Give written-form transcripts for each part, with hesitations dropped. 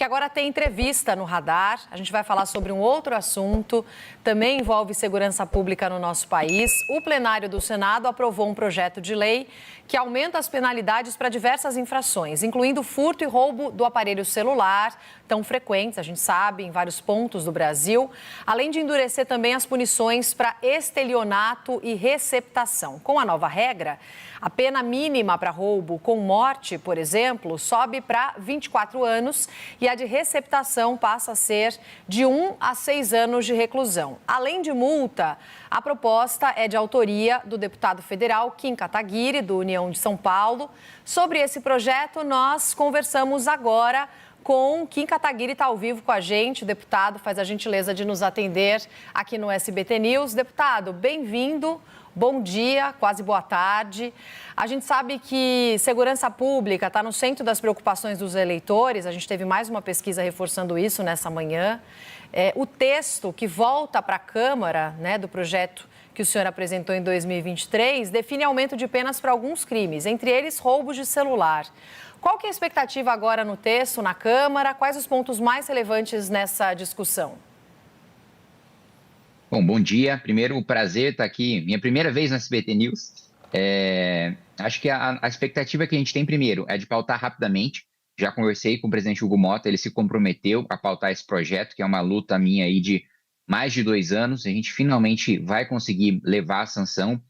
que agora tem entrevista no Radar. A gente vai falar sobre um outro assunto, também envolve segurança pública no nosso país. O plenário do Senado aprovou um projeto de lei que aumenta as penalidades para diversas infrações, incluindo furto e roubo do aparelho celular, tão frequentes, a gente sabe, em vários pontos do Brasil, além de endurecer também as punições para estelionato e receptação. Com a nova regra, a pena mínima para roubo com morte, por exemplo, sobe para 24 anos e a de receptação passa a ser de 1 a 6 anos de reclusão. Além de multa, a proposta é de autoria do deputado federal Kim Kataguiri, do União de São Paulo. Sobre esse projeto, nós conversamos agora com Kim Kataguiri, está ao vivo com a gente. O deputado faz a gentileza de nos atender aqui no SBT News. Deputado, bem-vindo. Bom dia, quase boa tarde. A gente sabe que segurança pública está no centro das preocupações dos eleitores. A gente teve mais uma pesquisa reforçando isso nessa manhã. O texto que volta para a Câmara, né, do projeto que o senhor apresentou em 2023, define aumento de penas para alguns crimes, entre eles roubos de celular. Qual que é a expectativa agora no texto, na Câmara? Quais os pontos mais relevantes nessa discussão? Bom dia. Primeiro, o prazer estar aqui. Minha primeira vez no SBT News. Acho que a expectativa que a gente tem, primeiro, é de pautar rapidamente. Já conversei com o presidente Hugo Motta, ele se comprometeu a pautar esse projeto, que é uma luta minha aí de mais de 2 anos. A gente finalmente vai conseguir levar a sanção.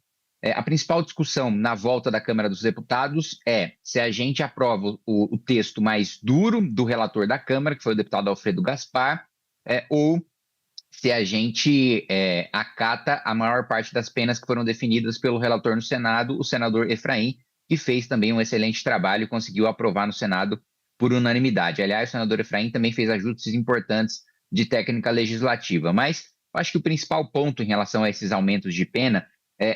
A principal discussão na volta da Câmara dos Deputados é se a gente aprova o texto mais duro do relator da Câmara, que foi o deputado Alfredo Gaspar, ou se a gente acata a maior parte das penas que foram definidas pelo relator no Senado, o senador Efraim, que fez também um excelente trabalho e conseguiu aprovar no Senado por unanimidade. Aliás, o senador Efraim também fez ajustes importantes de técnica legislativa. Mas eu acho que o principal ponto em relação a esses aumentos de pena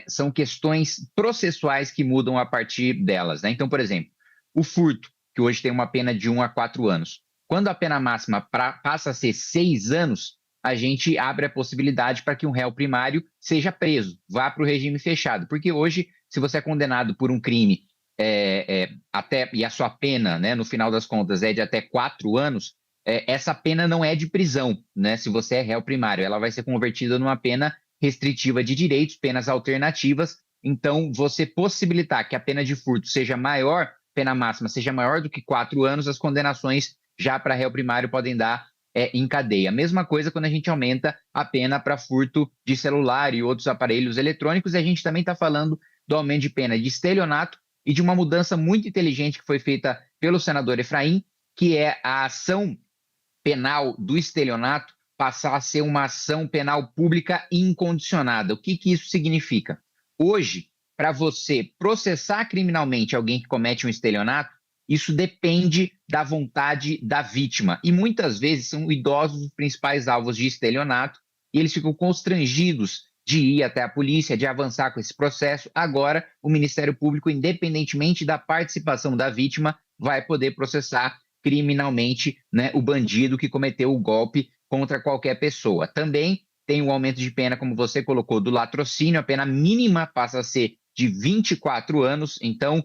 são questões processuais que mudam a partir delas, né? Então, por exemplo, o furto, que hoje tem uma pena de 1 a 4 anos. Quando a pena máxima passa a ser 6 anos, a gente abre a possibilidade para que um réu primário seja preso, vá para o regime fechado. Porque hoje, se você é condenado por um crime e a sua pena, né, no final das contas, é de até 4 anos, essa pena não é de prisão, né, se você é réu primário. Ela vai ser convertida numa pena restritiva de direitos, penas alternativas. Então, você possibilitar que a pena de furto seja maior, pena máxima seja maior do que 4 anos, as condenações já para réu primário podem dar em cadeia. Mesma coisa quando a gente aumenta a pena para furto de celular e outros aparelhos eletrônicos. E a gente também está falando do aumento de pena de estelionato e de uma mudança muito inteligente que foi feita pelo senador Efraim, que é a ação penal do estelionato passar a ser uma ação penal pública incondicionada. O que isso significa? Hoje, para você processar criminalmente alguém que comete um estelionato, isso depende da vontade da vítima. E muitas vezes são idosos os principais alvos de estelionato e eles ficam constrangidos de ir até a polícia, de avançar com esse processo. Agora, o Ministério Público, independentemente da participação da vítima, vai poder processar criminalmente, né, o bandido que cometeu o golpe contra qualquer pessoa. Também tem o aumento de pena, como você colocou, do latrocínio. A pena mínima passa a ser de 24 anos. Então,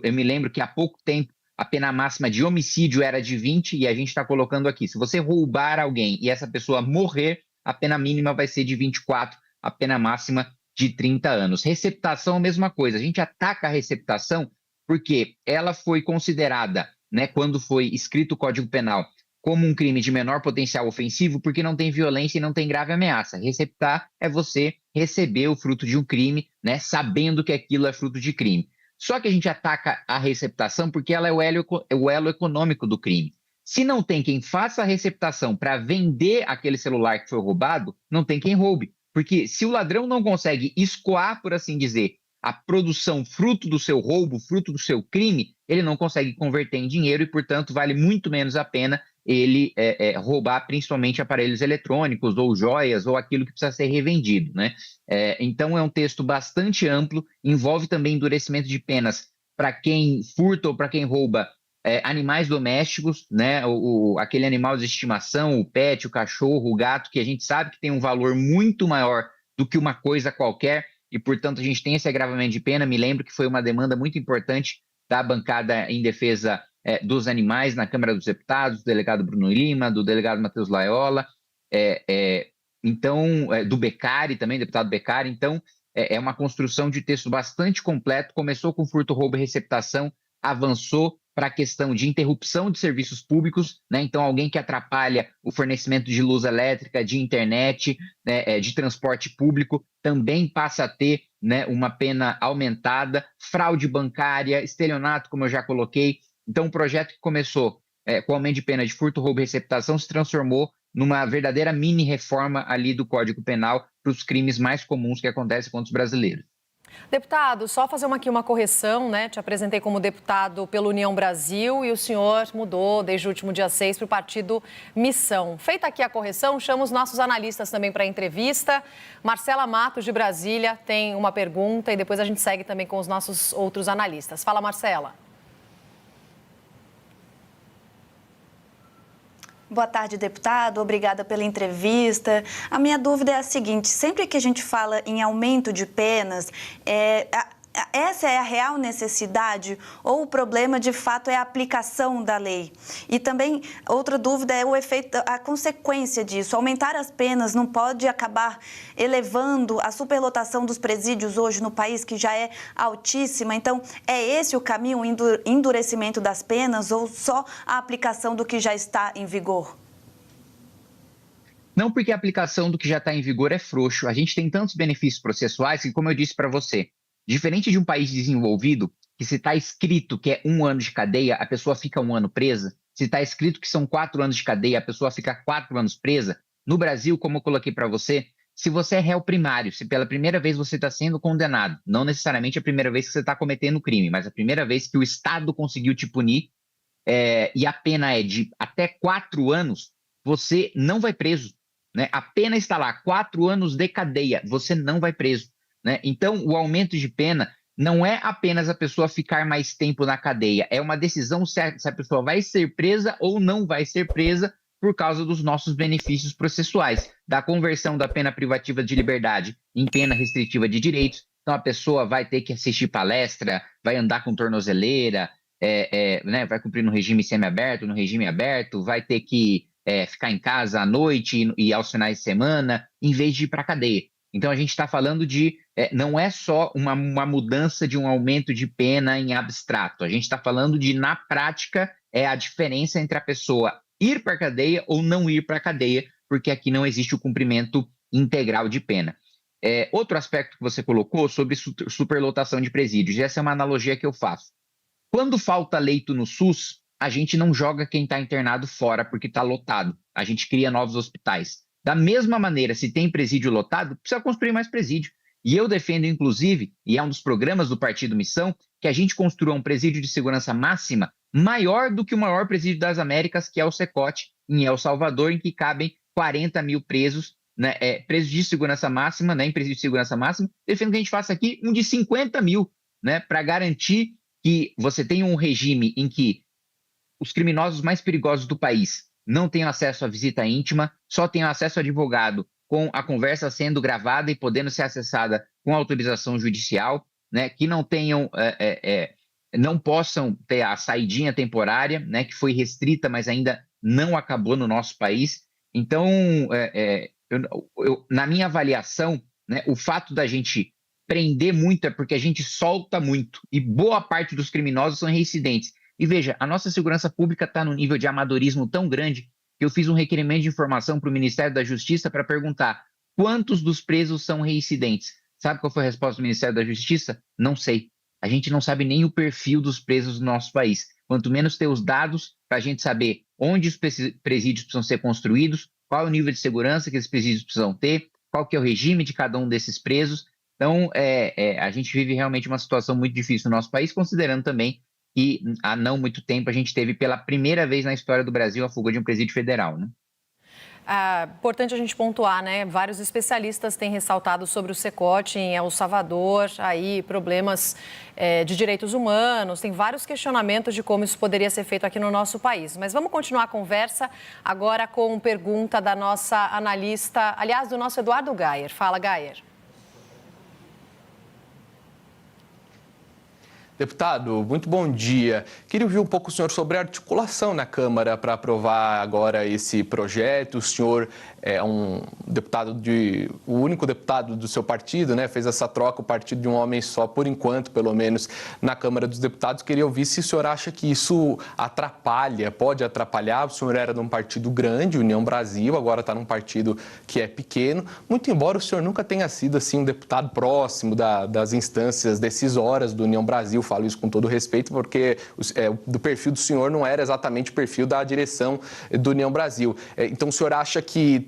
eu me lembro que há pouco tempo a pena máxima de homicídio era de 20 e a gente está colocando aqui. Se você roubar alguém e essa pessoa morrer, a pena mínima vai ser de 24, a pena máxima de 30 anos. Receptação, a mesma coisa. A gente ataca a receptação porque ela foi considerada, né, quando foi escrito o Código Penal, como um crime de menor potencial ofensivo, porque não tem violência e não tem grave ameaça. Receptar é você receber o fruto de um crime, né, sabendo que aquilo é fruto de crime. Só que a gente ataca a receptação porque ela é o elo econômico do crime. Se não tem quem faça a receptação para vender aquele celular que foi roubado, não tem quem roube. Porque se o ladrão não consegue escoar, por assim dizer, a produção fruto do seu roubo, fruto do seu crime, ele não consegue converter em dinheiro e, portanto, vale muito menos a pena ele roubar principalmente aparelhos eletrônicos ou joias ou aquilo que precisa ser revendido, né? Então é um texto bastante amplo, envolve também endurecimento de penas para quem furta ou para quem rouba animais domésticos, né? Aquele animal de estimação, o pet, o cachorro, o gato, que a gente sabe que tem um valor muito maior do que uma coisa qualquer e, portanto, a gente tem esse agravamento de pena. Me lembro que foi uma demanda muito importante da bancada em defesa dos animais na Câmara dos Deputados, do delegado Bruno Lima, do delegado Matheus Laiola, do Beccari também, deputado Beccari. Então, é uma construção de texto bastante completo, começou com furto, roubo e receptação, avançou para a questão de interrupção de serviços públicos, né? Então, alguém que atrapalha o fornecimento de luz elétrica, de internet, né, de transporte público, também passa a ter, né, uma pena aumentada, fraude bancária, estelionato, como eu já coloquei. Então, um projeto que começou com aumento de pena de furto, roubo e receptação se transformou numa verdadeira mini-reforma ali do Código Penal para os crimes mais comuns que acontecem contra os brasileiros. Deputado, só fazer aqui uma correção, né? Te apresentei como deputado pela União Brasil e o senhor mudou desde o último dia 6 para o partido Missão. Feita aqui a correção, chamo os nossos analistas também para a entrevista. Marcela Matos, de Brasília, tem uma pergunta e depois a gente segue também com os nossos outros analistas. Fala, Marcela. Boa tarde, deputado. Obrigada pela entrevista. A minha dúvida é a seguinte: sempre que a gente fala em aumento de penas, essa é a real necessidade ou o problema, de fato, é a aplicação da lei? E também, outra dúvida é o efeito, a consequência disso. Aumentar as penas não pode acabar elevando a superlotação dos presídios hoje no país, que já é altíssima? Então, é esse o caminho, o endurecimento das penas, ou só a aplicação do que já está em vigor? Não, porque a aplicação do que já está em vigor é frouxo. A gente tem tantos benefícios processuais que, como eu disse para você, diferente de um país desenvolvido, que se está escrito que é 1 ano de cadeia, a pessoa fica 1 ano presa. Se está escrito que são 4 anos de cadeia, a pessoa fica 4 anos presa. No Brasil, como eu coloquei para você, se você é réu primário, se pela primeira vez você está sendo condenado, não necessariamente a primeira vez que você está cometendo crime, mas a primeira vez que o Estado conseguiu te punir, e a pena é de até 4 anos, você não vai preso, né? A pena está lá, 4 anos de cadeia, você não vai preso. Né? Então, o aumento de pena não é apenas a pessoa ficar mais tempo na cadeia, é uma decisão certa se a pessoa vai ser presa ou não vai ser presa por causa dos nossos benefícios processuais, da conversão da pena privativa de liberdade em pena restritiva de direitos. Então, a pessoa vai ter que assistir palestra, vai andar com tornozeleira, né? Vai cumprir no regime semiaberto, no regime aberto, vai ter que ficar em casa à noite e aos finais de semana, em vez de ir para a cadeia. Então, a gente está falando de, não é só uma mudança de um aumento de pena em abstrato. A gente está falando de, na prática, a diferença entre a pessoa ir para a cadeia ou não ir para a cadeia, porque aqui não existe o cumprimento integral de pena. Outro aspecto que você colocou sobre superlotação de presídios, essa é uma analogia que eu faço. Quando falta leito no SUS, a gente não joga quem está internado fora porque está lotado. A gente cria novos hospitais. Da mesma maneira, se tem presídio lotado, precisa construir mais presídio. E eu defendo, inclusive, e é um dos programas do Partido Missão, que a gente construa um presídio de segurança máxima maior do que o maior presídio das Américas, que é o Cecote, em El Salvador, em que cabem 40 mil presos, né, presos de segurança máxima, né, em presídio de segurança máxima. Defendo que a gente faça aqui um de 50 mil, né, para garantir que você tenha um regime em que os criminosos mais perigosos do país não tenham acesso à visita íntima, só tenham acesso ao advogado com a conversa sendo gravada e podendo ser acessada com autorização judicial, né? Que não tenham, não possam ter a saidinha temporária, né? Que foi restrita, mas ainda não acabou no nosso país. Então, na minha avaliação, né, o fato da gente prender muito é porque a gente solta muito, e boa parte dos criminosos são reincidentes. E veja, a nossa segurança pública está no nível de amadorismo tão grande que eu fiz um requerimento de informação para o Ministério da Justiça para perguntar quantos dos presos são reincidentes. Sabe qual foi a resposta do Ministério da Justiça? Não sei. A gente não sabe nem o perfil dos presos do nosso país. Quanto menos ter os dados para a gente saber onde os presídios precisam ser construídos, qual é o nível de segurança que esses presídios precisam ter, qual que é o regime de cada um desses presos. Então, a gente vive realmente uma situação muito difícil no nosso país, considerando também que há não muito tempo a gente teve pela primeira vez na história do Brasil a fuga de um presídio federal, né? Importante a gente pontuar, né? Vários especialistas têm ressaltado sobre o Cecote em El Salvador, aí problemas de direitos humanos, tem vários questionamentos de como isso poderia ser feito aqui no nosso país. Mas vamos continuar a conversa agora com pergunta da nossa analista, aliás, do nosso Eduardo Gayer. Fala, Gayer. Deputado, muito bom dia. Queria ouvir um pouco o senhor sobre a articulação na Câmara para aprovar agora esse projeto. O senhor é o único deputado do seu partido, né? Fez essa troca, o partido de um homem só, por enquanto, pelo menos, na Câmara dos Deputados. Queria ouvir se o senhor acha que isso pode atrapalhar. O senhor era de um partido grande, União Brasil, agora está num partido que é pequeno. Muito embora o senhor nunca tenha sido assim, um deputado próximo das instâncias decisórias do União Brasil. Falo isso com todo respeito, porque do perfil do senhor não era exatamente o perfil da direção do União Brasil. Então, o senhor acha que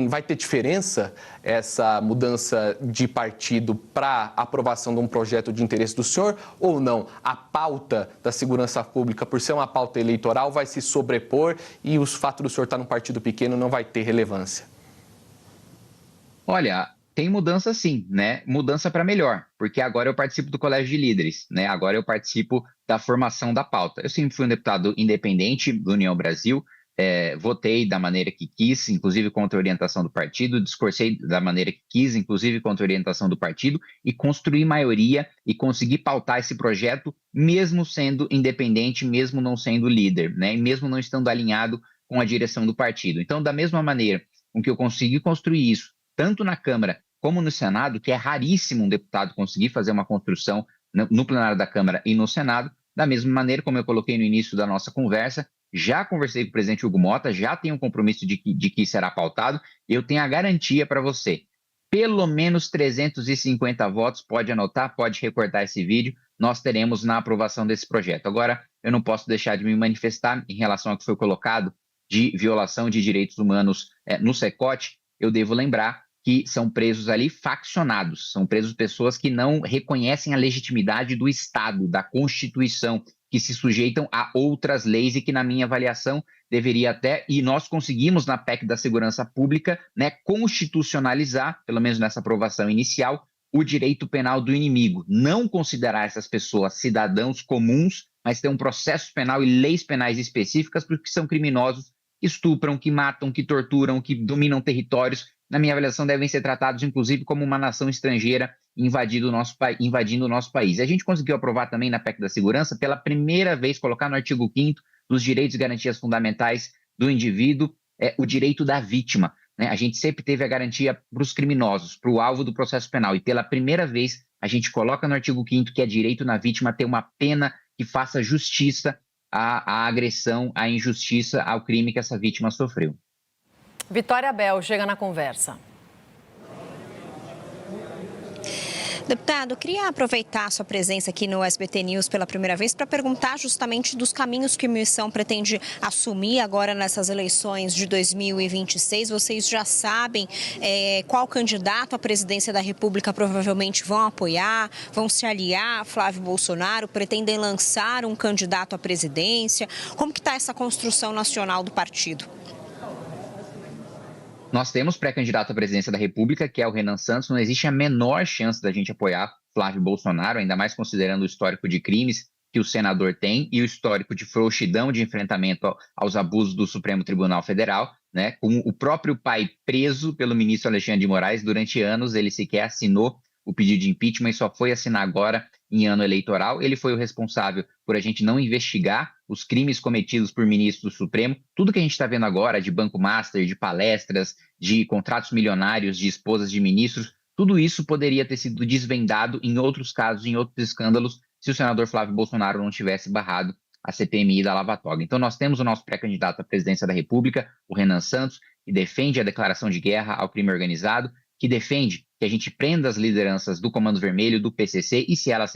vai ter diferença essa mudança de partido para aprovação de um projeto de interesse do senhor ou não? A pauta da segurança pública, por ser uma pauta eleitoral, vai se sobrepor e o fato do senhor estar num partido pequeno não vai ter relevância? Olha, tem mudança sim, né? Mudança para melhor, porque agora eu participo do Colégio de Líderes, né? Agora eu participo da formação da pauta. Eu sempre fui um deputado independente do União Brasil, votei da maneira que quis, inclusive contra a orientação do partido, discursei da maneira que quis, inclusive contra a orientação do partido, e construí maioria e consegui pautar esse projeto, mesmo sendo independente, mesmo não sendo líder, né? E mesmo não estando alinhado com a direção do partido. Então, da mesma maneira com que eu consegui construir isso, tanto na Câmara como no Senado, que é raríssimo um deputado conseguir fazer uma construção no plenário da Câmara e no Senado, da mesma maneira como eu coloquei no início da nossa conversa, já conversei com o presidente Hugo Motta, já tenho um compromisso de que será pautado, eu tenho a garantia para você, pelo menos 350 votos, pode anotar, pode recortar esse vídeo, nós teremos na aprovação desse projeto. Agora, eu não posso deixar de me manifestar em relação ao que foi colocado de violação de direitos humanos no SECOT. Eu devo lembrar que são presos ali faccionados, são presos pessoas que não reconhecem a legitimidade do Estado, da Constituição, que se sujeitam a outras leis e que, na minha avaliação, deveria até, e nós conseguimos na PEC da Segurança Pública, né, constitucionalizar, pelo menos nessa aprovação inicial, o direito penal do inimigo, não considerar essas pessoas cidadãos comuns, mas ter um processo penal e leis penais específicas porque são criminosos, que estupram, que matam, que torturam, que dominam territórios. Na minha avaliação, devem ser tratados, inclusive, como uma nação estrangeira invadindo o nosso país. E a gente conseguiu aprovar também na PEC da Segurança, pela primeira vez, colocar no artigo 5º dos direitos e garantias fundamentais do indivíduo, o direito da vítima, né? A gente sempre teve a garantia para os criminosos, para o alvo do processo penal. E pela primeira vez, a gente coloca no artigo 5º que é direito na vítima ter uma pena que faça justiça à agressão, à injustiça, ao crime que essa vítima sofreu. Vitória Bel chega na conversa. Deputado, eu queria aproveitar a sua presença aqui no SBT News pela primeira vez para perguntar justamente dos caminhos que a missão pretende assumir agora nessas eleições de 2026. Vocês já sabem qual candidato à presidência da República provavelmente vão apoiar, vão se aliar a Flávio Bolsonaro, pretendem lançar um candidato à presidência. Como que está essa construção nacional do partido? Nós temos pré-candidato à presidência da República, que é o Renan Santos. Não existe a menor chance da gente apoiar Flávio Bolsonaro, ainda mais considerando o histórico de crimes que o senador tem e o histórico de frouxidão de enfrentamento aos abusos do Supremo Tribunal Federal, né? Com o próprio pai preso pelo ministro Alexandre de Moraes durante anos, ele sequer assinou o pedido de impeachment e só foi assinar agora em ano eleitoral. Ele foi o responsável por a gente não investigar os crimes cometidos por ministros do Supremo. Tudo que a gente está vendo agora de Banco Master, de palestras, de contratos milionários de esposas de ministros, tudo isso poderia ter sido desvendado em outros casos, em outros escândalos, se o senador Flávio Bolsonaro não tivesse barrado a CPMI da Lava Toga. Então nós temos o nosso pré-candidato à presidência da República, o Renan Santos, que defende a declaração de guerra ao crime organizado, que defende que a gente prenda as lideranças do Comando Vermelho, do PCC, e se elas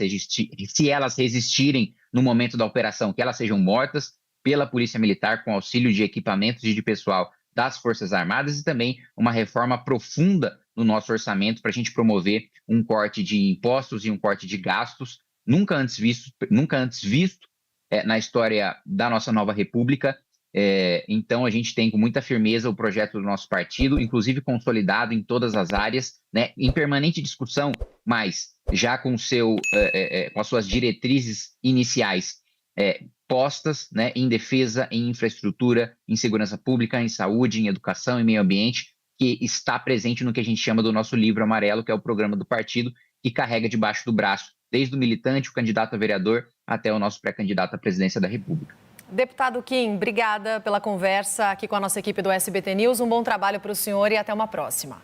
resistirem no momento da operação, que elas sejam mortas pela Polícia Militar com auxílio de equipamentos e de pessoal das Forças Armadas, e também uma reforma profunda no nosso orçamento para a gente promover um corte de impostos e um corte de gastos nunca antes visto na história da nossa nova república. Então a gente tem com muita firmeza o projeto do nosso partido, inclusive consolidado em todas as áreas, né, em permanente discussão, mas já com as suas diretrizes iniciais postas, né, em defesa, em infraestrutura, em segurança pública, em saúde, em educação, em meio ambiente, que está presente no que a gente chama do nosso livro amarelo, que é o programa do partido, que carrega debaixo do braço desde o militante, o candidato a vereador, até o nosso pré-candidato à presidência da República. Deputado Kim, obrigada pela conversa aqui com a nossa equipe do SBT News. Um bom trabalho para o senhor e até uma próxima.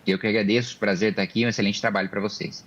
Eu que agradeço, prazer estar aqui, um excelente trabalho para vocês.